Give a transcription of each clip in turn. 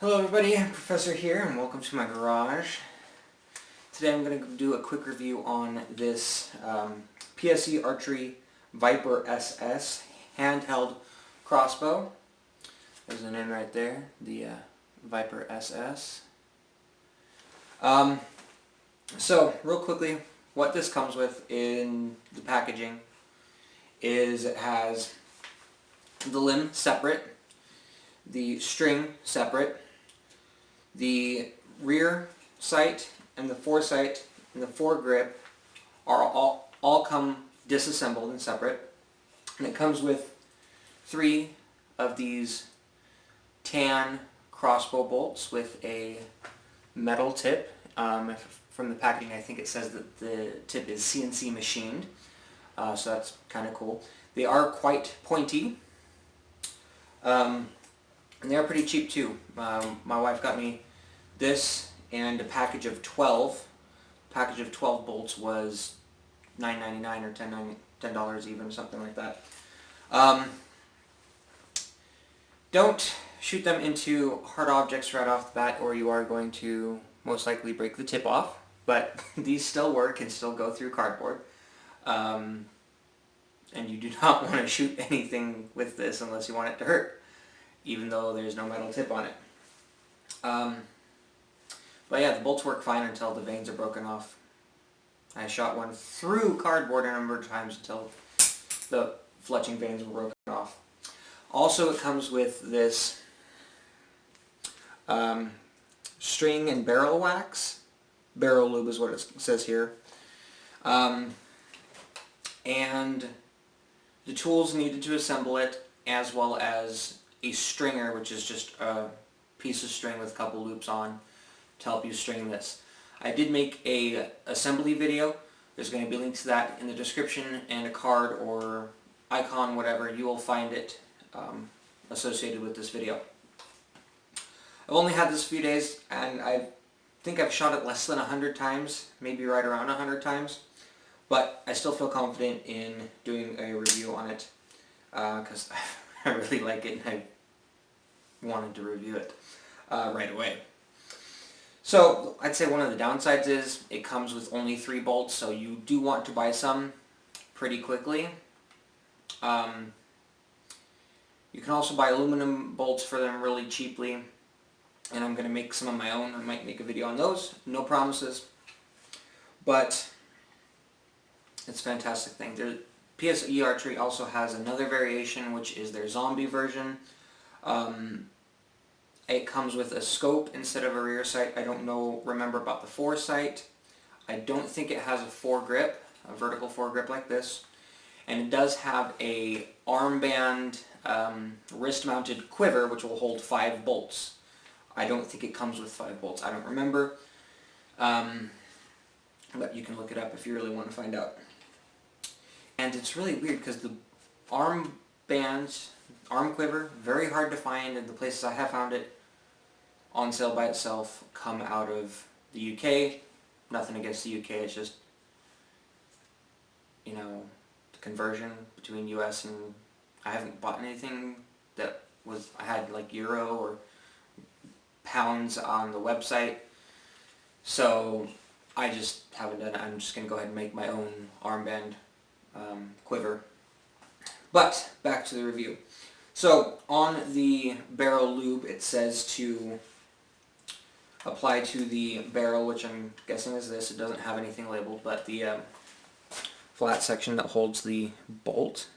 Hello everybody, Professor here and welcome to my garage. Today I'm going to do a quick review on this PSE Archery Viper SS handheld crossbow. There's the name right there, the Viper SS. So real quickly, what this comes with in the packaging is it has the limb separate, the string separate, the rear sight and the foresight and the foregrip are all come disassembled and separate, and it comes with 3 of these tan crossbow bolts with a metal tip. From the packaging I think it says that the tip is CNC machined, so that's kind of cool. They are quite pointy. And they are pretty cheap too. My wife got me this and a package of 12. A package of 12 bolts was $9.99 or $10 even, something like that. Don't shoot them into hard objects right off the bat or you are going to most likely break the tip off. But these still work and still go through cardboard. And you do not want to shoot anything with this unless you want it to hurt, even though there's no metal tip on it. But yeah, the bolts work fine until the vanes are broken off. I shot one through cardboard a number of times until the fletching vanes were broken off. Also, it comes with this string and barrel wax. Barrel lube is what it says here. And the tools needed to assemble it, as well as a stringer, which is just a piece of string with a couple loops on to help you string this. I did make a assembly video. There's going to be a link to that in the description, and a card or icon, whatever, you will find it associated with this video. I've only had this a few days, and I think I've shot it less than 100 times, maybe right around 100 times, but I still feel confident in doing a review on it because I really like it and I wanted to review it right away. So I'd say one of the downsides is it comes with only 3 bolts, so you do want to buy some pretty quickly. You can also buy aluminum bolts for them really cheaply, and I'm going to make some of my own. I might make a video on those, no promises, but it's a fantastic thing. PSE Archery also has another variation, which is their zombie version. It comes with a scope instead of a rear sight. I don't remember about the foresight. I don't think it has a foregrip, a vertical foregrip like this. And it does have a armband wrist-mounted quiver, which will hold 5 bolts. I don't think it comes with 5 bolts. I don't remember. But you can look it up if you really want to find out. And it's really weird because the arm quiver, very hard to find, and the places I have found it on sale by itself come out of the UK. Nothing against the UK, it's just, you know, the conversion between US and... I haven't bought anything that was... I had like euro or pounds on the website, so I just haven't done it. I'm just going to go ahead and make my own armband quiver. But back to the review. So on the barrel lube it says to apply to the barrel, which I'm guessing is this. It doesn't have anything labeled, but the flat section that holds the bolt,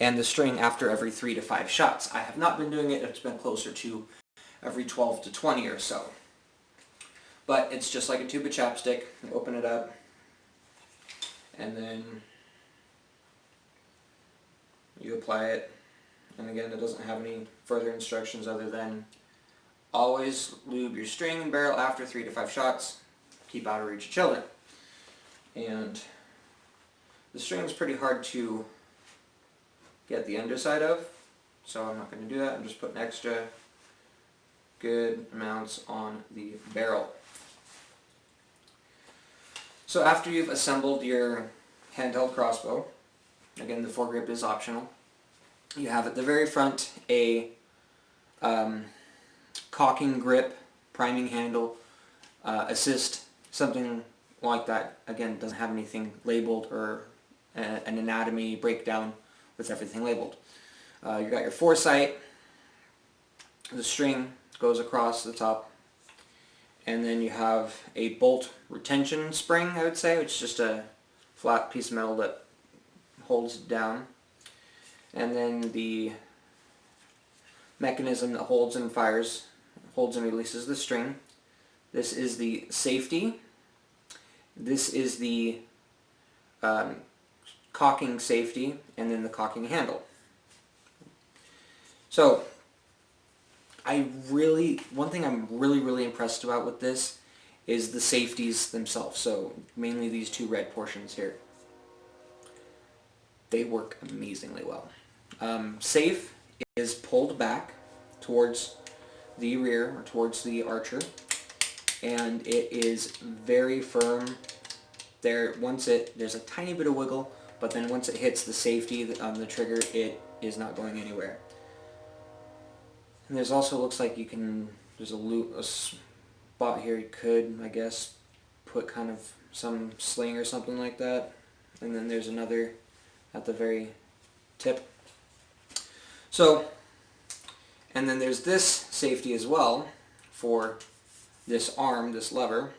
and the string after every 3 to 5 shots. I have not been doing it. It's been closer to every 12 to 20 or so. But it's just like a tube of chapstick. You open it up, and then you apply it. And again, it doesn't have any further instructions other than always lube your string and barrel after 3 to 5 shots. Keep out of reach of children. And the string is pretty hard to get the underside of, so I'm not going to do that. I'm just putting extra good amounts on the barrel. So after you've assembled your handheld crossbow, again the foregrip is optional, you have at the very front a cocking grip, priming handle, assist, something like that. Again, doesn't have anything labeled or an anatomy breakdown with everything labeled. You got your foresight, the string goes across the top, and then you have a bolt retention spring, I would say, which is just a flat piece of metal that holds it down, and then the mechanism that holds and releases the string. This is the safety. This is the cocking safety, and then the cocking handle. So one thing I'm really impressed about with this is the safeties themselves. So mainly these two red portions here. They work amazingly well. Safe is pulled back towards the rear, or towards the archer, and it is very firm. There's a tiny bit of wiggle, but then once it hits the safety on the trigger, it is not going anywhere. And there's also, looks like there's a spot here you could, I guess, put kind of some sling or something like that. And then there's another at the very tip. So, and then there's this safety as well for this arm, this lever.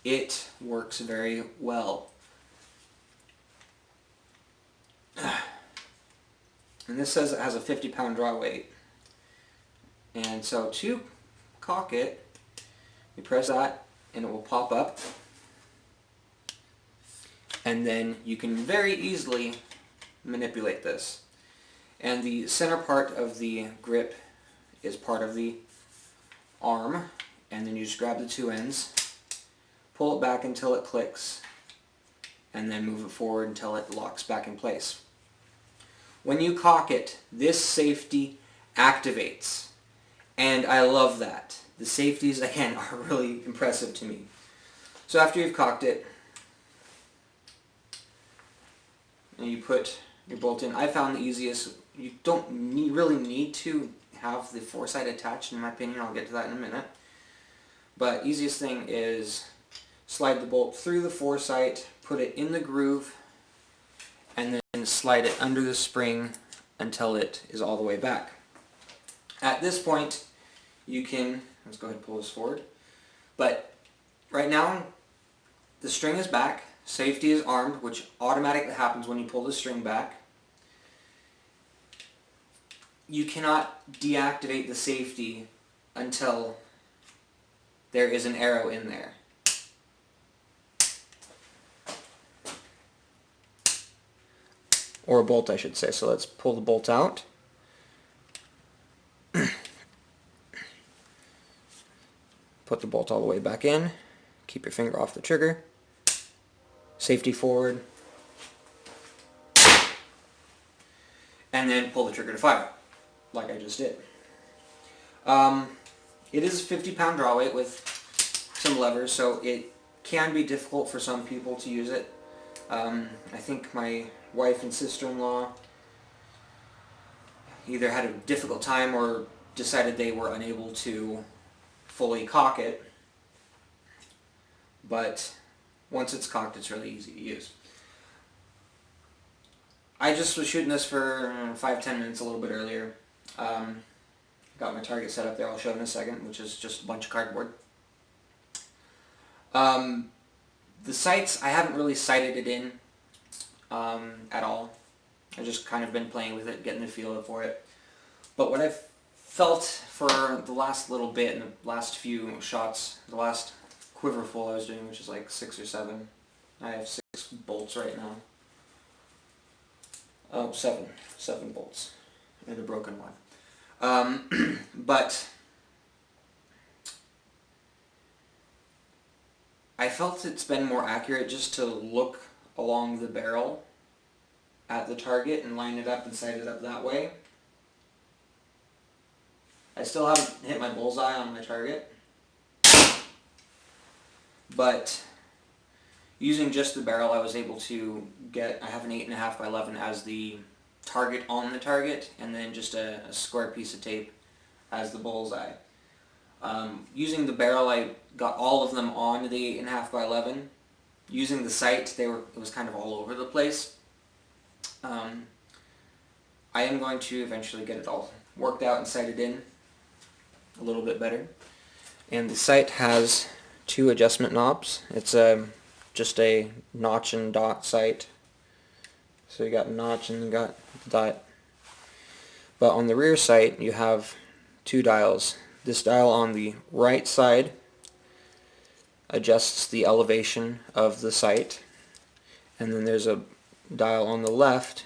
It works very well. And this says it has a 50-pound draw weight. And so to cock it, you press that and it will pop up. And then you can very easily manipulate this. And the center part of the grip is part of the arm, and then you just grab the two ends, pull it back until it clicks, and then move it forward until it locks back in place. When you cock it, this safety activates, and I love that. The safeties, again, are really impressive to me. So after you've cocked it, and you put your bolt in, I found the easiest, you don't really need to have the foresight attached, in my opinion. I'll get to that in a minute. But easiest thing is slide the bolt through the foresight, put it in the groove, and then slide it under the spring until it is all the way back. At this point, you can, let's go ahead and pull this forward, but right now the string is back, safety is armed, which automatically happens when you pull the string back. You cannot deactivate the safety until there is an arrow in there. Or a bolt, I should say. So let's pull the bolt out. Put the bolt all the way back in. Keep your finger off the trigger. Safety forward. And then pull the trigger to fire, like I just did. It is a 50-pound draw weight with some levers, so it can be difficult for some people to use it. I think my wife and sister-in-law either had a difficult time or decided they were unable to fully cock it. But once it's cocked, it's really easy to use. I just was shooting this for 5-10 minutes a little bit earlier. Got my target set up there, I'll show in a second, which is just a bunch of cardboard. The sights, I haven't really sighted it in at all. I've just kind of been playing with it, getting the feel for it. But what I've felt for the last little bit, and the last few shots, the last quiverful I was doing, which is like 6 or 7. I have 6 bolts right now. Oh, 7 bolts. And a broken one. But I felt it's been more accurate just to look along the barrel at the target and line it up and sight it up that way. I still haven't hit my bullseye on my target, but using just the barrel I was able to get, I have an 8.5 by 11 as the target on the target, and then just a square piece of tape as the bullseye. Using the barrel, I got all of them on the 8.5 by 11. Using the sight, it was kind of all over the place. I am going to eventually get it all worked out and sighted in a little bit better. And the sight has 2 adjustment knobs. It's just a notch and dot sight. So you got notch and you got dot. But on the rear sight you have 2 dials. This dial on the right side adjusts the elevation of the sight, and then there's a dial on the left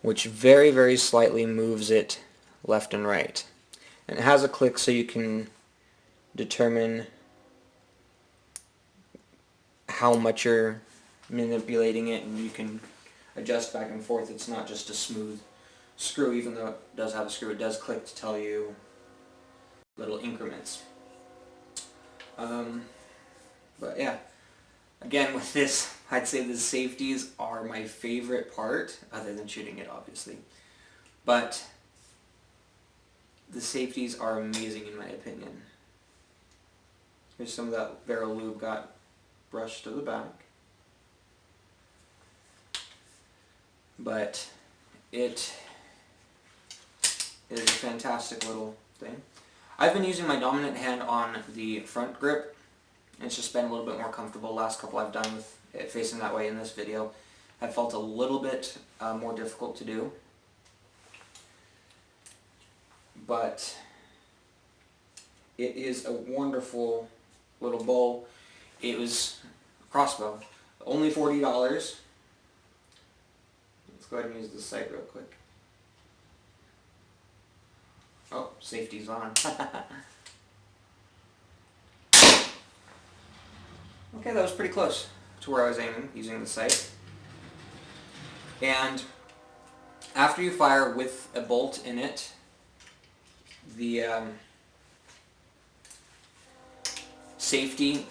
which very, very slightly moves it left and right. And it has a click so you can determine how much you're manipulating it, and you can adjust back and forth. It's not just a smooth screw, even though it does have a screw. It does click to tell you little increments. But yeah, again with this, I'd say the safeties are my favorite part, other than shooting it obviously. But the safeties are amazing in my opinion. Here's some of that barrel lube got brushed to the back. But it is a fantastic little thing. I've been using my dominant hand on the front grip. It's just been a little bit more comfortable. Last couple I've done with it facing that way in this video have felt a little bit more difficult to do. But it is a wonderful little bow. It was a Crossbow. Only $40. Let's go ahead and use the sight real quick. Oh, safety's on. Okay, that was pretty close to where I was aiming using the sight. And after you fire with a bolt in it, the safety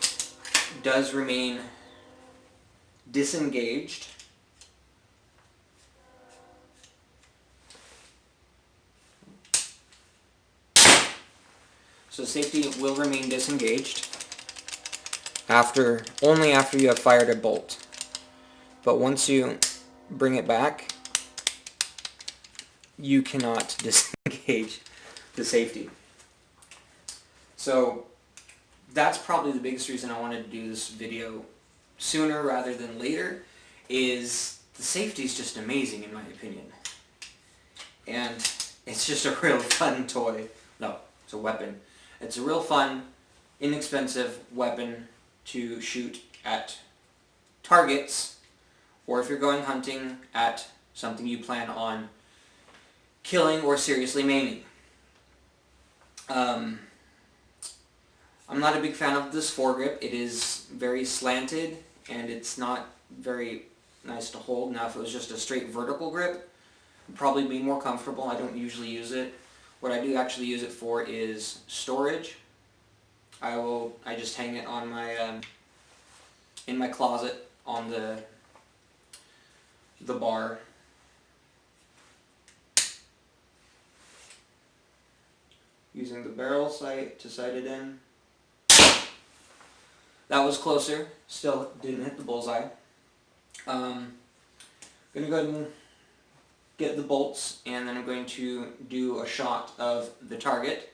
does remain disengaged. So safety will remain disengaged only after you have fired a bolt. But once you bring it back, you cannot disengage the safety. So that's probably the biggest reason I wanted to do this video sooner rather than later, is the safety is just amazing in my opinion. And it's just a real fun toy. No, it's a weapon. It's a real fun, inexpensive weapon to shoot at targets, or if you're going hunting, at something you plan on killing or seriously maiming. I'm not a big fan of this foregrip. It is very slanted and it's not very nice to hold. Now if it was just a straight vertical grip, it'd probably be more comfortable. I don't usually use it. What I do actually use it for is storage. I just hang it on my in my closet on the bar. Using the barrel sight to sight it in. That was closer. Still didn't hit the bullseye. Gonna go ahead and get the bolts, and then I'm going to do a shot of the target.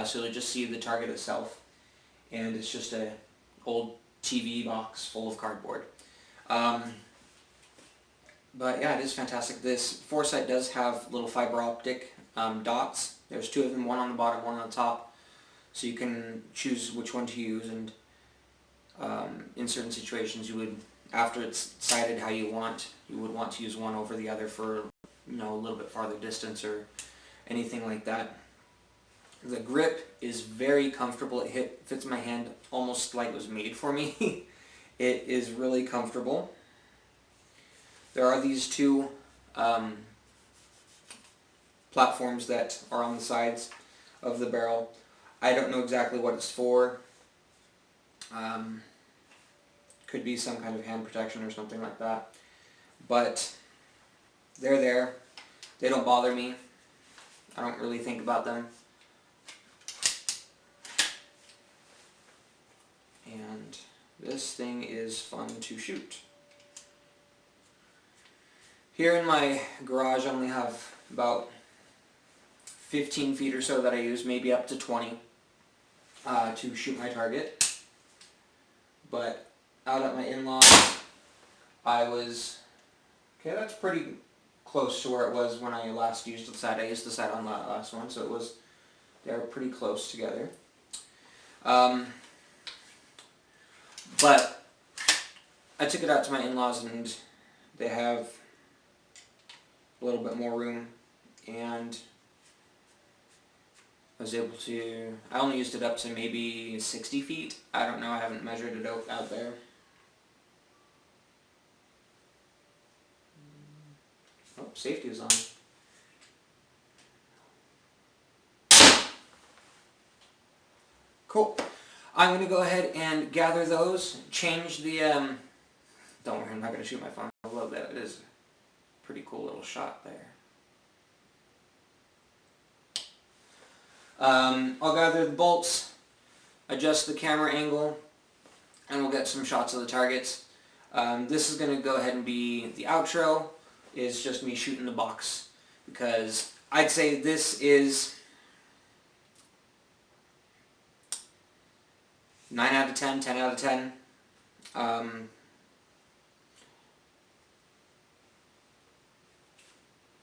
So you'll just see the target itself. And it's just a old TV box full of cardboard. But yeah, it is fantastic. This foresight does have little fiber optic dots. There's 2 of them, one on the bottom, one on the top. So you can choose which one to use, and in certain situations you would, after it's sighted how you want, you would want to use one over the other for, you know, a little bit farther distance or anything like that. The grip is very comfortable. It fits my hand almost like it was made for me. It is really comfortable. There are these 2 platforms that are on the sides of the barrel. I don't know exactly what it's for. Could be some kind of hand protection or something like that. But they're there. They don't bother me. I don't really think about them. And this thing is fun to shoot. Here in my garage I only have about 15 feet or so that I use, maybe up to 20 to shoot my target. But out at my in-laws, I was, okay, that's pretty close to where it was when I last used the sight. I used the sight on that last one, so it was, they were pretty close together. But I took it out to my in-laws and they have a little bit more room, and I was able to, I only used it up to maybe 60 feet. I don't know, I haven't measured it out there. Oh, safety is on. Cool. I'm going to go ahead and gather those, change the, don't worry, I'm not going to shoot my phone. I love that. It is a pretty cool little shot there. I'll gather the bolts, adjust the camera angle, and we'll get some shots of the targets. This is going to go ahead and be the outro, is just me shooting the box, because I'd say this is 9 out of 10, 10 out of 10.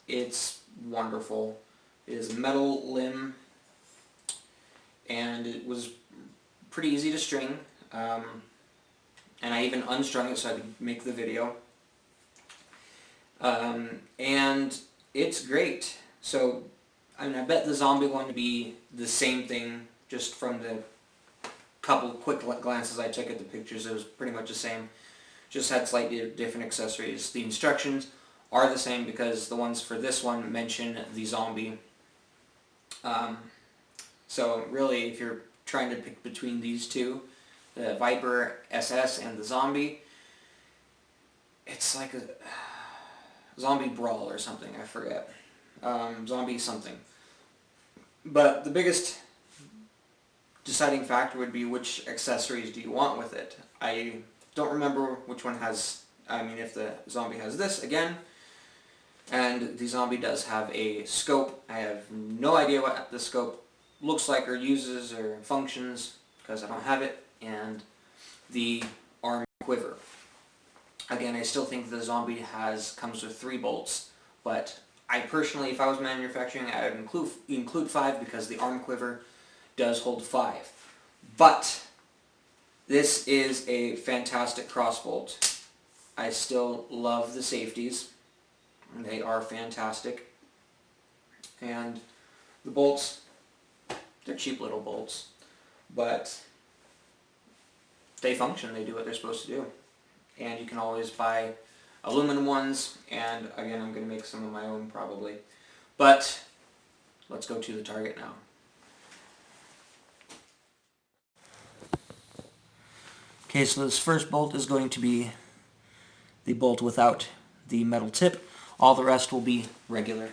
It's wonderful. It is a metal limb, and it was pretty easy to string. And I even unstrung it so I could make the video. And it's great. So, I mean, I bet the zombie one to be the same thing, just from the couple quick glances I took at the pictures. It was pretty much the same, just had slightly different accessories. The instructions are the same because the ones for this one mention the zombie. So really, if you're trying to pick between these two, the Viper SS and the zombie, it's like a zombie brawl or something, I forget. Zombie something. But the biggest deciding factor would be which accessories do you want with it. I don't remember which one has, I mean, if the zombie has this again, and the zombie does have a scope. I have no idea what the scope looks like or uses or functions because I don't have it, and the arm quiver. Again, I still think the zombie comes with 3 bolts, but I personally, if I was manufacturing, I would include 5 because the arm quiver does hold 5. But this is a fantastic crossbolt. I still love the safeties. They are fantastic. And the bolts, they're cheap little bolts, but they function, they do what they're supposed to do. And you can always buy aluminum ones, and again, I'm going to make some of my own probably. But let's go to the target now. Okay, so this first bolt is going to be the bolt without the metal tip. All the rest will be regular.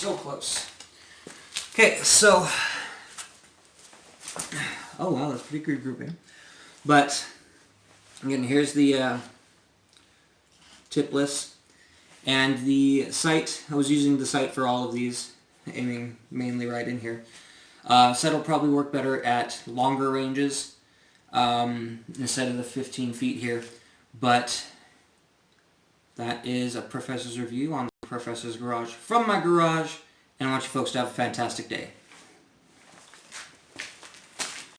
so close. Okay, so, oh wow, that's pretty good grouping. But, again, here's the tip list. And the sight, I was using the sight for all of these, aiming mainly right in here. Sight will probably work better at longer ranges instead of the 15 feet here. But that is a Professor's review on the Professor's Garage from my garage. And I want you folks to have a fantastic day.